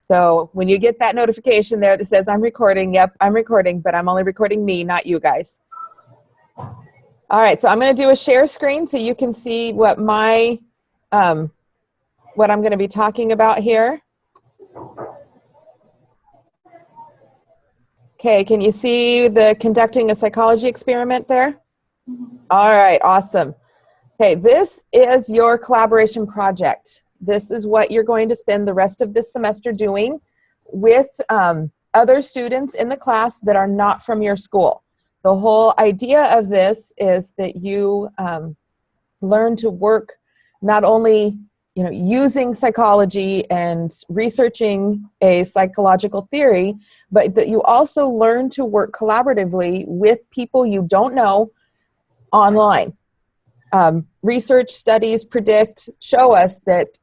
So when you get that notification there that says I'm recording, yep, I'm recording, but I'm only recording me, not you guys. All right, so I'm going to do a share screen so you can see what my, what I'm going to be talking about here. Okay, can you see the conducting a psychology experiment there? All right, awesome. Okay, this is your collaboration project. This is what you're going to spend the rest of this semester doing with other students in the class that are not from your school. The whole idea of this is that you learn to work not only using psychology and researching a psychological theory, but that you also learn to work collaboratively with people you don't know online. Research studies show us that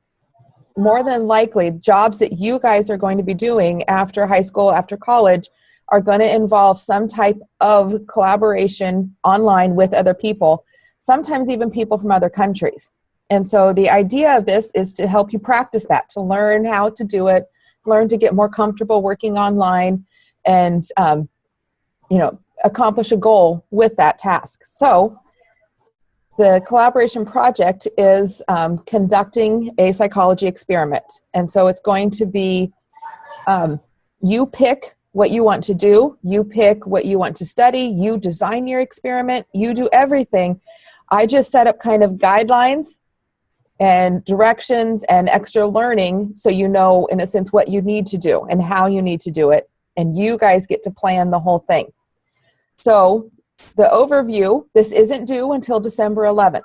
more than likely jobs that you guys are going to be doing after high school, after college, are going to involve some type of collaboration online with other people, sometimes even people from other countries. And so the idea of this is to help you practice that, to learn how to do it, learn to get more comfortable working online, and accomplish a goal with that task. So the collaboration project is conducting a psychology experiment. And so it's going to be, you pick what you want to do, you pick what you want to study, you design your experiment, you do everything. I just set up kind of guidelines and directions and extra learning so you know, in a sense, what you need to do and how you need to do it. And you guys get to plan the whole thing. So the overview, this isn't due until December 11th.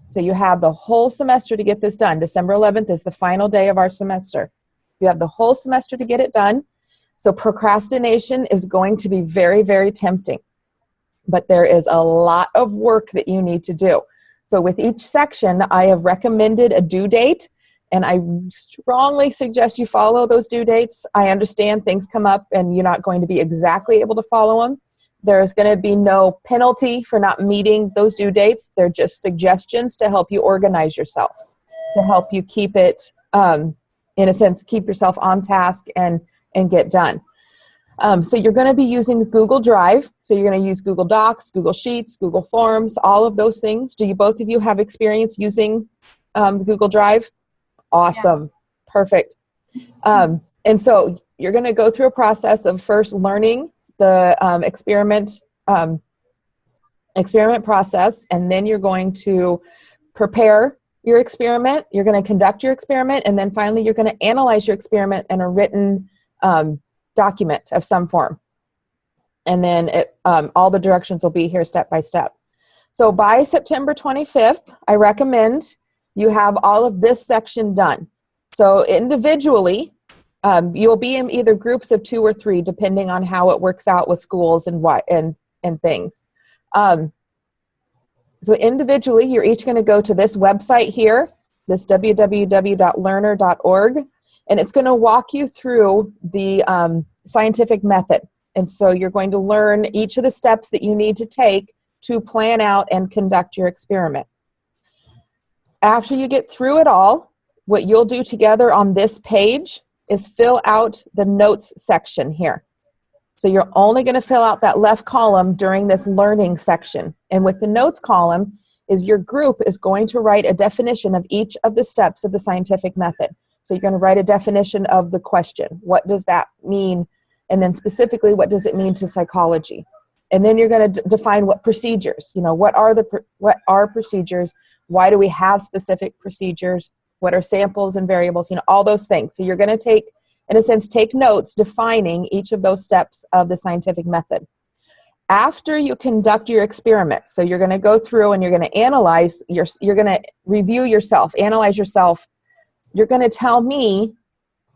So you have the whole semester to get this done. December 11th is the final day of our semester. You have the whole semester to get it done. So procrastination is going to be very, very tempting. But there is a lot of work that you need to do. So with each section, I have recommended a due date, and I strongly suggest you follow those due dates. I understand things come up and you're not going to be exactly able to follow them. There's going to be no penalty for not meeting those due dates. They're just suggestions to help you organize yourself, to help you keep it, in a sense, keep yourself on task and get done. So you're going to be using Google Drive. So you're going to use Google Docs, Google Sheets, Google Forms, all of those things. Do you both of you have experience using Google Drive? Awesome. Yeah. Perfect. And so you're going to go through a process of first learning the experiment process, and then you're going to prepare your experiment, you're going to conduct your experiment, and then finally you're going to analyze your experiment in a written document of some form. And then all the directions will be here step by step. So by September 25th, I recommend you have all of this section done. So individually, you'll be in either groups of 2 or 3, depending on how it works out with schools and things. So individually, you're each going to go to this website here, this www.learner.org, and it's going to walk you through the scientific method. And so you're going to learn each of the steps that you need to take to plan out and conduct your experiment. After you get through it all, what you'll do together on this page is fill out the notes section here. So you're only going to fill out that left column during this learning section. And with the notes column is your group is going to write a definition of each of the steps of the scientific method. So you're going to write a definition of the question. What does that mean? And then specifically, what does it mean to psychology? And then you're going to define what procedures, what are procedures? Why do we have specific procedures? What are samples and variables? All those things. So you're going to take notes defining each of those steps of the scientific method. After you conduct your experiment, so you're going to go through and you're going to analyze, you're going to review yourself, analyze yourself. You're going to tell me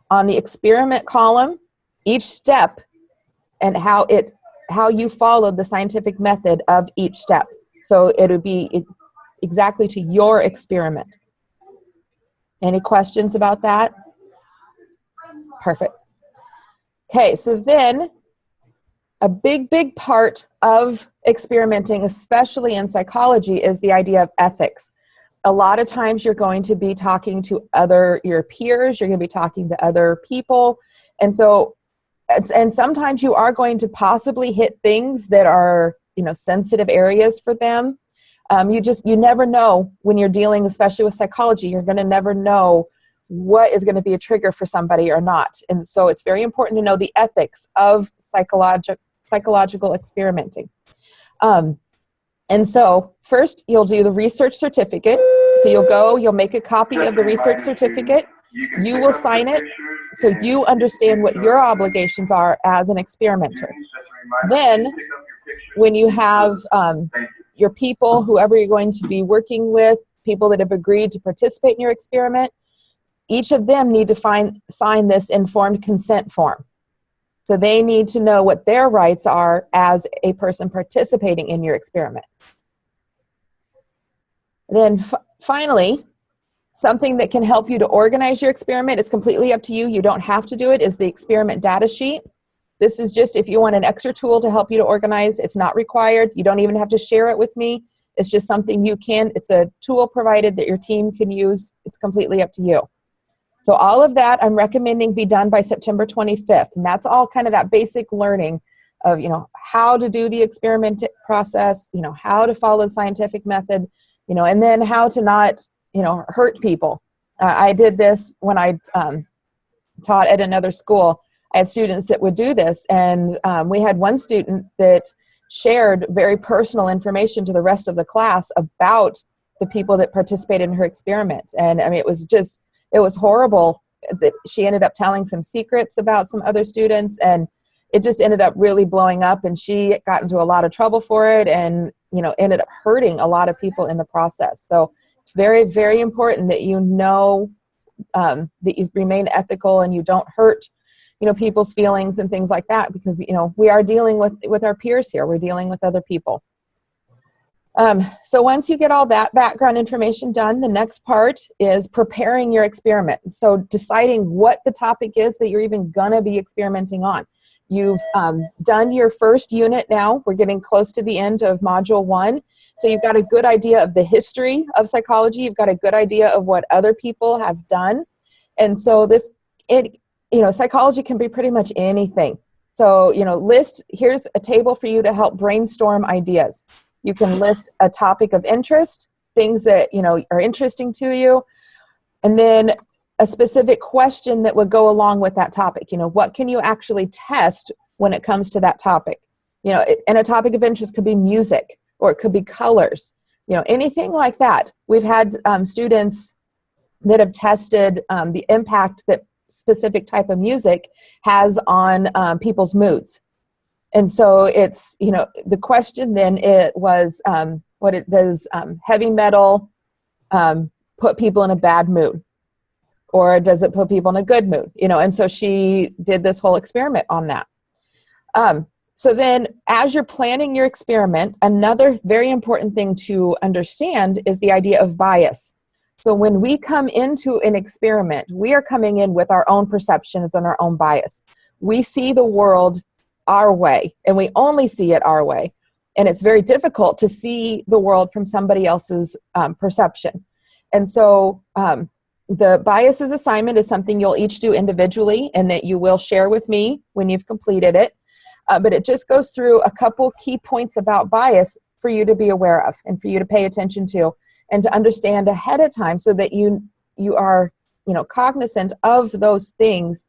on the experiment column each step and how you followed the scientific method of each step. So it would be exactly to your experiment. Any questions about that? Perfect. Okay, so then a big part of experimenting, especially in psychology, is the idea of ethics. A lot of times you're going to be talking to your peers, you're going to be talking to other people, And so, and sometimes you are going to possibly hit things that are, you know, sensitive areas for them. You never know when you're dealing, especially with psychology, you're going to never know what is going to be a trigger for somebody or not. And so it's very important to know the ethics of psychological experimenting. And so first you'll do the research certificate. So you'll make a copy of the research certificate. You will sign it so you understand what your obligations are as an experimenter. Then when you have your people, whoever you're going to be working with, people that have agreed to participate in your experiment, each of them need to sign this informed consent form. So they need to know what their rights are as a person participating in your experiment. Then finally, something that can help you to organize your experiment, it's completely up to you, you don't have to do it, is the experiment data sheet. This is just if you want an extra tool to help you to organize. It's not required. You don't even have to share it with me. It's just something you can, it's a tool provided that your team can use. It's completely up to you. So all of that I'm recommending be done by September 25th. And that's all kind of that basic learning of, you know, how to do the experiment process, you know, how to follow the scientific method, you know, and then how to not, you know, hurt people. I did this when I taught at another school. I had students that would do this, and we had one student that shared very personal information to the rest of the class about the people that participated in her experiment. And I mean, it was horrible. She ended up telling some secrets about some other students, and it just ended up really blowing up, and she got into a lot of trouble for it, and, you know, ended up hurting a lot of people in the process. So it's very, very important that you know that you remain ethical and you don't hurt, you know, people's feelings and things like that, because, you know, we are dealing with our peers here. We're dealing with other people. So once you get all that background information done, the next part is preparing your experiment. So deciding what the topic is that you're even gonna be experimenting on. You've done your first unit now. We're getting close to the end of module 1. So you've got a good idea of the history of psychology. You've got a good idea of what other people have done. And so you know, psychology can be pretty much anything. So, you know, here's a table for you to help brainstorm ideas. You can list a topic of interest, things that, you know, are interesting to you, and then a specific question that would go along with that topic. You know, what can you actually test when it comes to that topic? You know, and a topic of interest could be music, or it could be colors, you know, anything like that. We've had students that have tested the impact that specific type of music has on people's moods. And so it's, you know, the question then it was, does heavy metal put people in a bad mood? Or does it put people in a good mood? You know, and so she did this whole experiment on that. So then as you're planning your experiment, another very important thing to understand is the idea of bias. So when we come into an experiment, we are coming in with our own perceptions and our own bias. We see the world our way, and we only see it our way. And it's very difficult to see the world from somebody else's perception. And so the biases assignment is something you'll each do individually, and that you will share with me when you've completed it. But it just goes through a couple key points about bias for you to be aware of and for you to pay attention to and to understand ahead of time, so that you are, you know, cognizant of those things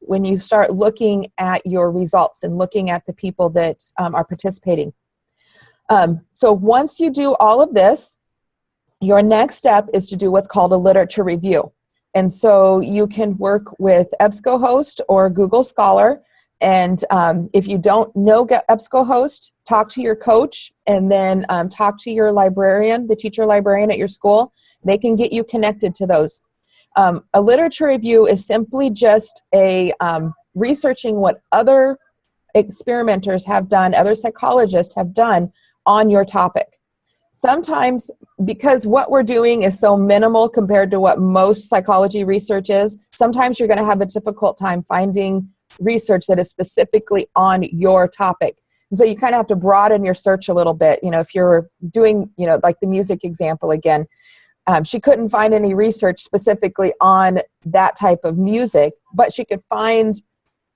when you start looking at your results and looking at the people that are participating. So once you do all of this, your next step is to do what's called a literature review. And so you can work with EBSCOhost or Google Scholar. And if you don't know EBSCOhost, talk to your coach, and then talk to your librarian, the teacher librarian at your school. They can get you connected to those. A literature review is simply just a researching what other experimenters have done, other psychologists have done on your topic. Sometimes, because what we're doing is so minimal compared to what most psychology research is, sometimes you're going to have a difficult time finding research that is specifically on your topic. And so you kind of have to broaden your search a little bit. You know, if you're doing, you know, like the music example again, she couldn't find any research specifically on that type of music, but she could find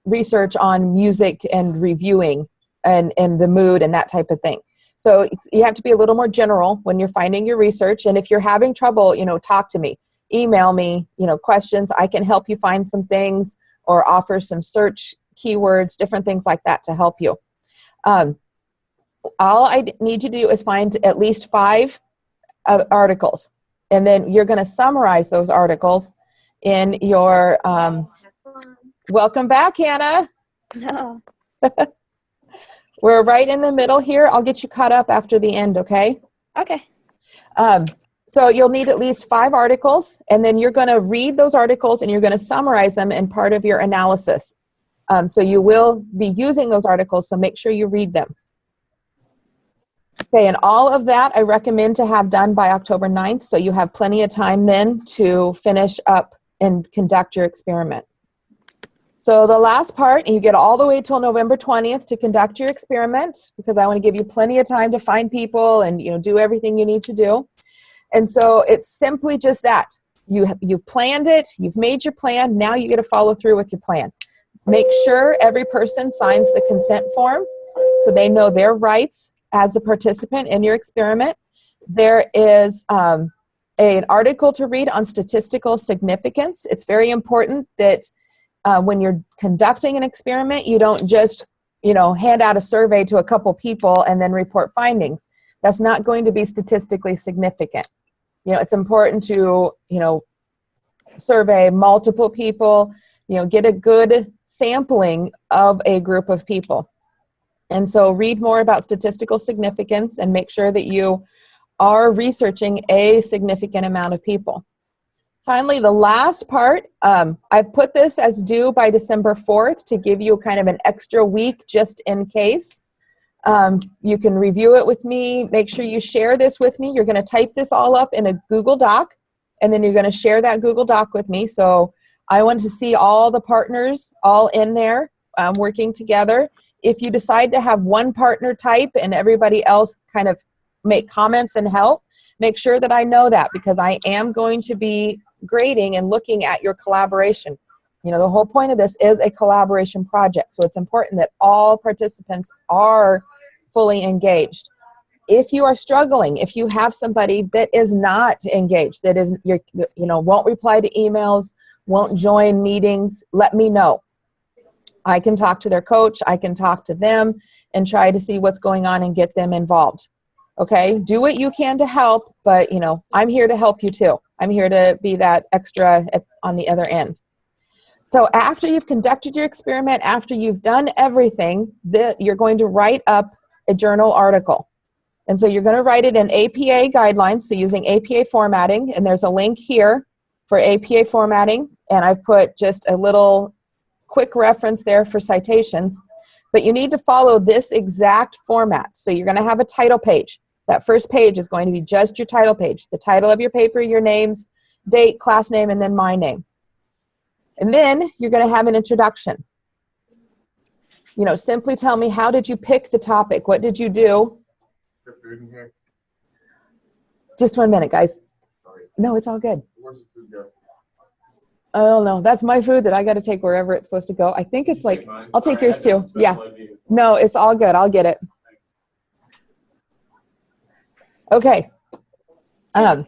research on music and reviewing and the mood and that type of thing. So you have to be a little more general when you're finding your research. And if you're having trouble, talk to me, email me, questions. I can help you find some things or offer some search keywords, different things like that to help you. All I need you to do is find at least 5 articles. And then you're going to summarize those articles in your, welcome back, Hannah. No. We're right in the middle here. I'll get you caught up after the end, okay? Okay. So you'll need at least 5 articles, and then you're going to read those articles and you're going to summarize them in part of your analysis. So you will be using those articles, so make sure you read them. Okay, and all of that I recommend to have done by October 9th, so you have plenty of time then to finish up and conduct your experiment. So the last part, and you get all the way till November 20th to conduct your experiment, because I want to give you plenty of time to find people and do everything you need to do. And so it's simply just that. You've planned it, you've made your plan, now you get to follow through with your plan. Make sure every person signs the consent form so they know their rights as the participant in your experiment. There is an article to read on statistical significance. It's very important that when you're conducting an experiment, you don't just, hand out a survey to a couple people and then report findings. That's not going to be statistically significant. It's important to, survey multiple people, get a good sampling of a group of people. And so read more about statistical significance and make sure that you are researching a significant amount of people. Finally, the last part, I've put this as due by December 4th to give you kind of an extra week just in case. You can review it with me. Make sure you share this with me. You're going to type this all up in a Google Doc, and then you're going to share that Google Doc with me. So I want to see all the partners all in there working together. If you decide to have one partner type and everybody else kind of make comments and help, make sure that I know that, because I am going to be grading and looking at your collaboration. The whole point of this is a collaboration project, so it's important that all participants are fully engaged. If you are struggling, if you have somebody that is not engaged, that is, won't reply to emails, won't join meetings, let me know. I can talk to their coach, I can talk to them and try to see what's going on and get them involved. Okay, do what you can to help, but I'm here to help you too. I'm here to be that extra on the other end. So after you've conducted your experiment, after you've done everything, you're going to write up a journal article. And so you're going to write it in APA guidelines, so using APA formatting, and there's a link here for APA formatting, and I've put just a little quick reference there for citations. But you need to follow this exact format. So you're going to have a title page. That first page is going to be just your title page. The title of your paper, your names, date, class name, and then my name. And then you're going to have an introduction. Simply tell me, how did you pick the topic? What did you do? Is there food in here? Just 1 minute, guys. Sorry. No, it's all good. Where's the food go? I don't know. That's my food that I got to take wherever it's supposed to go. I think it's like, I'll take yours too. Yeah. No, it's all good. I'll get it. Okay. Where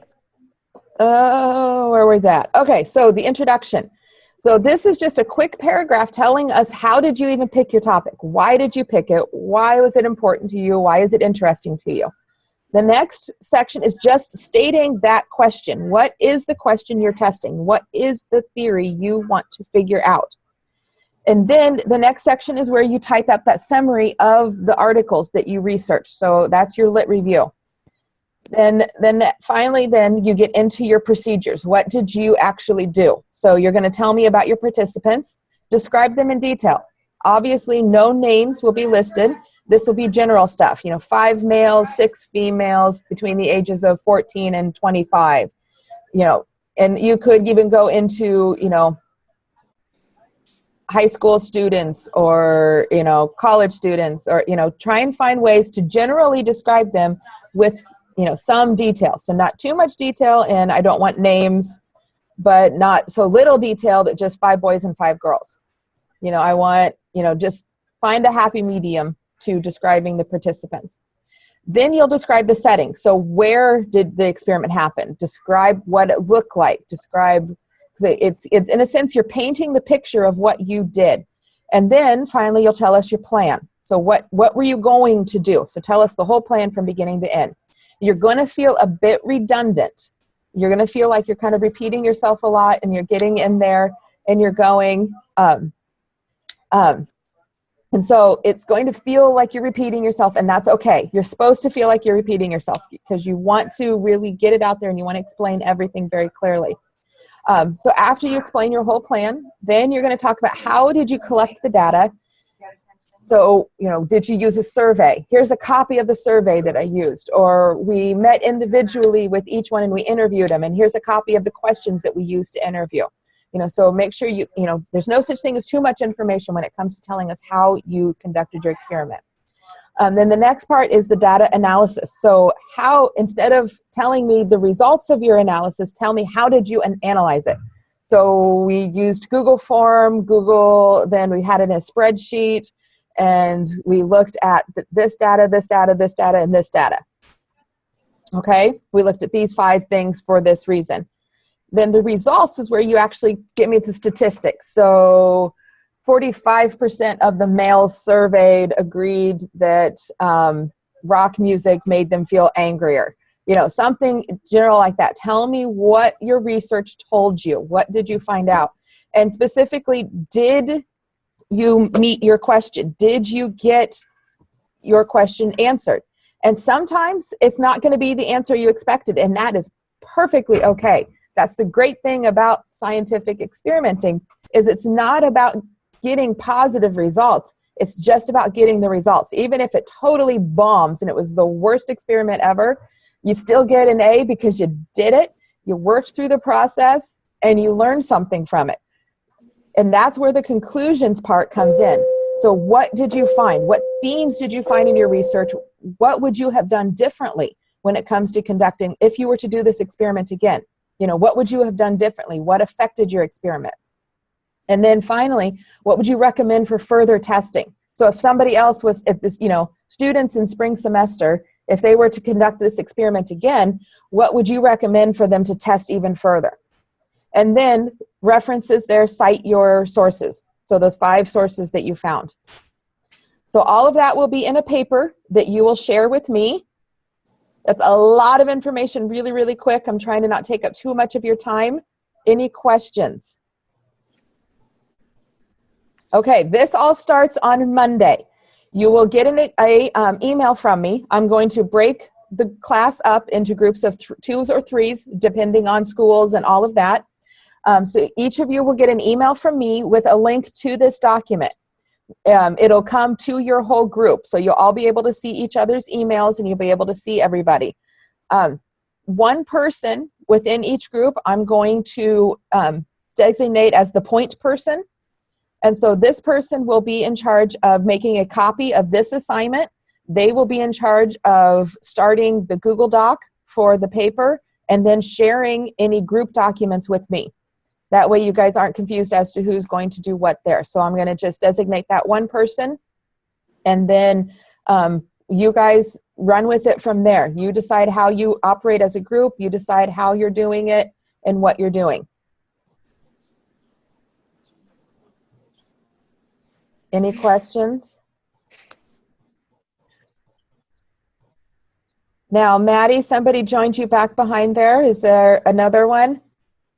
was that? Okay, so the introduction. So this is just a quick paragraph telling us, how did you even pick your topic? Why did you pick it? Why was it important to you? Why is it interesting to you? The next section is just stating that question. What is the question you're testing? What is the theory you want to figure out? And then the next section is where you type up that summary of the articles that you researched. So that's your lit review. Then finally, you get into your procedures. What did you actually do? So you're going to tell me about your participants. Describe them in detail. Obviously, no names will be listed. This will be general stuff. 5 males, 6 females between the ages of 14 and 25. And you could even go into, high school students or, college students, or, try and find ways to generally describe them with some detail. So not too much detail, and I don't want names, but not so little detail that just 5 boys and 5 girls. You know, I want, you know, just find a happy medium to describing the participants. Then you'll describe the setting. So where did the experiment happen? Describe what it looked like. Describe, it's in a sense, you're painting the picture of what you did. And then finally, you'll tell us your plan. So what were you going to do? So tell us the whole plan from beginning to end. You're going to feel a bit redundant. You're going to feel like you're kind of repeating yourself a lot, and you're getting in there and you're going, and so it's going to feel like you're repeating yourself, and that's okay. You're supposed to feel like you're repeating yourself because you want to really get it out there and you want to explain everything very clearly. So after you explain your whole plan, then you're going to talk about how did you collect the data. So, you know, did you use a survey? Here's a copy of the survey that I used. Or we met individually with each one and we interviewed them, and here's a copy of the questions that we used to interview. You know, so make sure you know, there's no such thing as too much information when it comes to telling us how you conducted your experiment. Then the next part is the data analysis. So how, instead of telling me the results of your analysis, tell me how did you analyze it? So we used Google Form, then we had it in a spreadsheet, and we looked at this data, this data, this data, and this data. Okay, we looked at these 5 things for this reason. Then the results is where you actually give me the statistics. So 45% of the males surveyed agreed that rock music made them feel angrier. You know, something general like that. Tell me what your research told you. What did you find out? And specifically, did you meet your question? Did you get your question answered? And sometimes it's not going to be the answer you expected, and that is perfectly okay. That's the great thing about scientific experimenting, is it's not about getting positive results. It's just about getting the results. Even if it totally bombs and it was the worst experiment ever, you still get an A because you did it, you worked through the process, and you learned something from it. And that's where the conclusions part comes in. So what did you find? What themes did you find in your research? What would you have done differently when it comes to conducting, if you were to do this experiment again? You know, what would you have done differently? What affected your experiment? And then finally, what would you recommend for further testing? So if somebody else was, if this, you know, students in spring semester, if they were to conduct this experiment again, what would you recommend for them to test even further? And then references there, cite your sources. So those 5 sources that you found. So all of that will be in a paper that you will share with me. That's a lot of information really, really quick. I'm trying to not take up too much of your time. Any questions? Okay, this all starts on Monday. You will get an email from me. I'm going to break the class up into groups of 2s or 3s, depending on schools and all of that. So each of you will get an email from me with a link to this document. It'll come to your whole group, so you'll all be able to see each other's emails and you'll be able to see everybody. One person within each group I'm going to designate as the point person. And so this person will be in charge of making a copy of this assignment. They will be in charge of starting the Google Doc for the paper and then sharing any group documents with me. That way you guys aren't confused as to who's going to do what there. So I'm going to just designate that one person, and then you guys run with it from there. You decide how you operate as a group. You decide how you're doing it and what you're doing. Any questions? Now, Maddie, somebody joined you back behind there. Is there another one?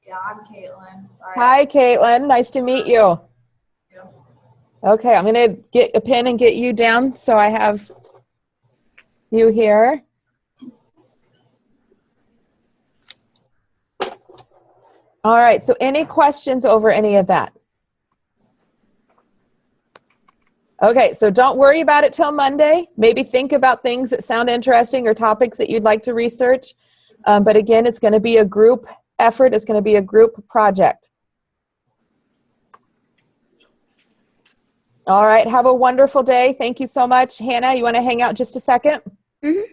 Yeah, I'm Caitlin. Sorry. Hi, Caitlin. Nice to meet you. Yeah. Okay, I'm going to get a pen and get you down so I have you here. All right, so any questions over any of that? Okay, so don't worry about it till Monday. Maybe think about things that sound interesting or topics that you'd like to research. But again, it's going to be a group effort. It's going to be a group project. All right, have a wonderful day. Thank you so much. Hannah, you want to hang out just a second? Mm-hmm.